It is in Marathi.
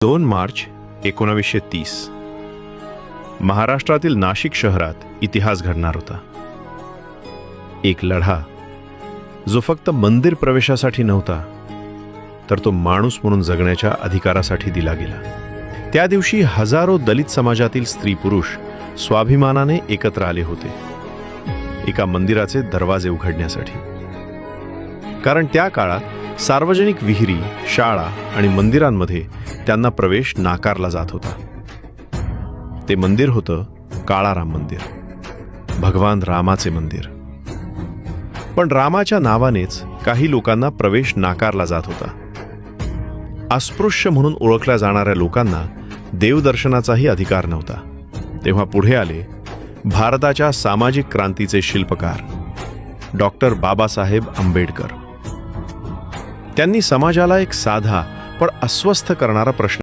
2 मार्च 1930 महाराष्ट्रातील नाशिक शहरात इतिहास घडणार होता. एक लढा जो फक्त मंदिर प्रवेशासाठी नव्हता, तर तो माणूस म्हणून जगण्याच्या अधिकारासाठी दिला गेला. त्या दिवशी हजारो दलित समाजातील स्त्री पुरुष स्वाभिमानाने एकत्र आले होते एका मंदिराचे दरवाजे उघडण्यासाठी. कारण त्या काळात सार्वजनिक विहिरी, शाळा आणि मंदिरांमध्ये त्यांना प्रवेश नाकारला जात होता. ते मंदिर होतं काळाराम मंदिर, भगवान रामाचे मंदिर. पण रामाच्या नावानेच काही लोकांना प्रवेश नाकारला जात होता. अस्पृश्य म्हणून ओळखल्या जाणाऱ्या लोकांना देवदर्शनाचाही अधिकार नव्हता. तेव्हा पुढे आले भारताच्या सामाजिक क्रांतीचे शिल्पकार डॉक्टर बाबासाहेब आंबेडकर. त्यांनी समाजाला एक साधा पण अस्वस्थ करणारा प्रश्न